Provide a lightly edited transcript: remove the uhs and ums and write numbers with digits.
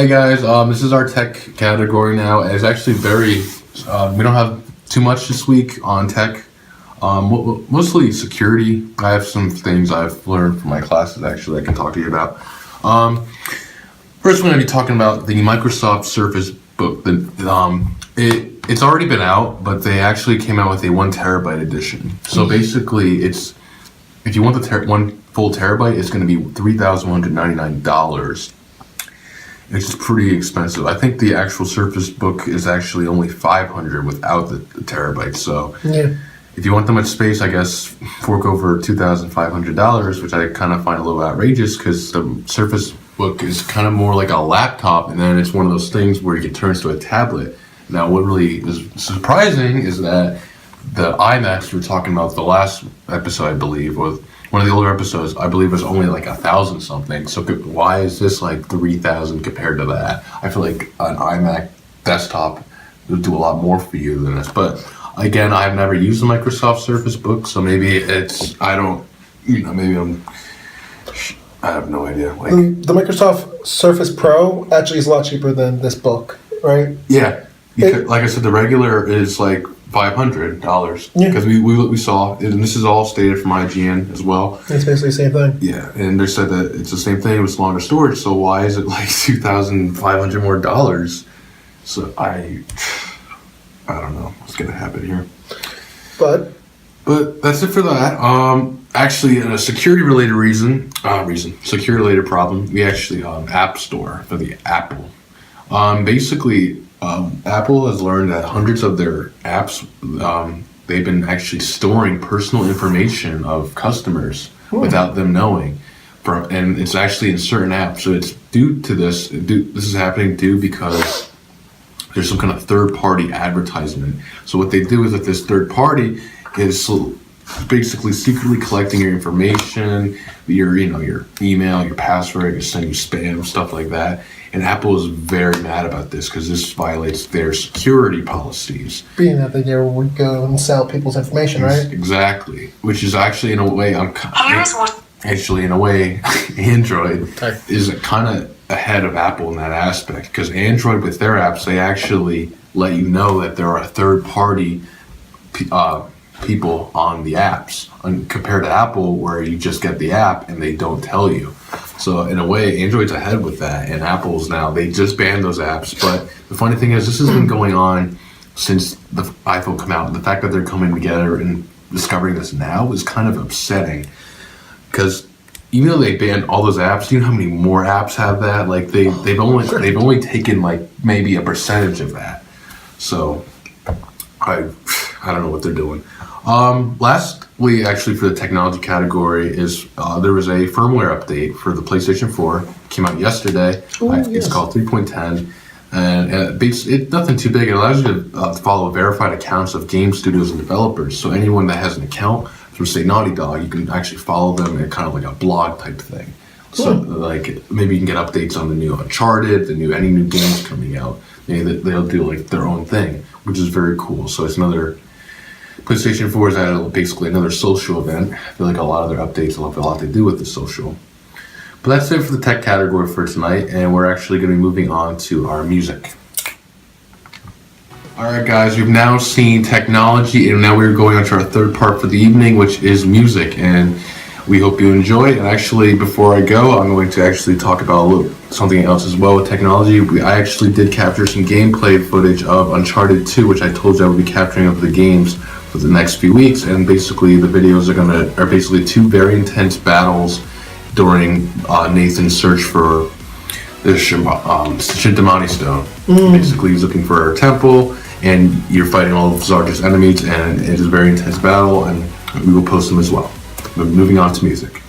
Hey guys, this is our tech category now. It's actually very, we don't have too much this week on tech. Mostly security. I have some things I've learned from my classes actually I can talk to you about. First, we're going to be talking about the Microsoft Surface Book. It's already been out, but they actually came out with a 1 terabyte edition. So basically, if you want the one full terabyte, it's going to be $3,199. Which is pretty expensive. I think the actual Surface Book is actually only $500 without the terabyte. So if you want that much space, I guess fork over $2,500, which I kind of find a little outrageous because the Surface Book is kind of more like a laptop, and then it's one of those things where it turns to a tablet. Now, what really is surprising is that the iMacs we were talking about the last episode, I believe, or one of the older episodes, I believe was only like 1,000 something. So why is this like 3,000 compared to that? I feel like an iMac desktop would do a lot more for you than this. But again, I've never used a Microsoft Surface Book, so maybe I have no idea. Like the Microsoft Surface Pro actually is a lot cheaper than this book, right? Yeah. Like I said, the regular is like $500 because we saw, and this is all stated from IGN as well. It's basically the same thing. Yeah, and they said that it's the same thing with longer storage. So why is it like $2,500 more dollars? So I don't know what's gonna happen here. But that's it for that. Actually, a security related security related problem. We actually App Store for the Apple. Basically. Apple has learned that hundreds of their apps, they've been actually storing personal information of customers without them knowing. And it's actually in certain apps. So it's due to this. This is happening because there's some kind of third-party advertisement. So what they do is that this third party is basically secretly collecting your information, your email, your password, you send you spam, stuff like that. And Apple is very mad about this because this violates their security policies. Being that they would go and sell people's information, right? Exactly. Which is actually, in a way, Android is kind of ahead of Apple in that aspect. Because Android, with their apps, they actually let you know that there are third-party people on the apps, compared to Apple, where you just get the app and they don't tell you. So in a way, Android's ahead with that, and Apple's now, they just banned those apps. But the funny thing is, this has been going on since the iPhone came out, and the fact that they're coming together and discovering this now is kind of upsetting. Because even though they banned all those apps, you know how many more apps have that? Like they've only taken like maybe a percentage of that. So I don't know what they're doing. Lastly, actually, for the technology category is there was a firmware update for the PlayStation 4. It came out yesterday. It's called 3.10, and it's nothing too big. It allows you to follow verified accounts of game studios and developers. So anyone that has an account from, say, Naughty Dog, you can actually follow them in kind of like a blog type thing. So like maybe you can get updates on the new Uncharted, any new games coming out. Maybe they'll do like their own thing, which is very cool. So it's another. PlayStation 4 is basically another social event. I feel like a lot of their updates will have a lot to do with the social. But that's it for the tech category for tonight, and we're actually going to be moving on to our music. Alright guys, we've now seen technology, and now we're going on to our third part for the evening, which is music, and we hope you enjoy. And actually, before I go, I'm going to actually talk about something else as well with technology. I actually did capture some gameplay footage of Uncharted 2, which I told you I would be capturing of the games for the next few weeks, and basically the videos are basically two very intense battles during Nathan's search for the Shintamani Stone. Basically, he's looking for a temple, and you're fighting all of Zarda's enemies, and it is a very intense battle, and we will post them as well. But moving on to music.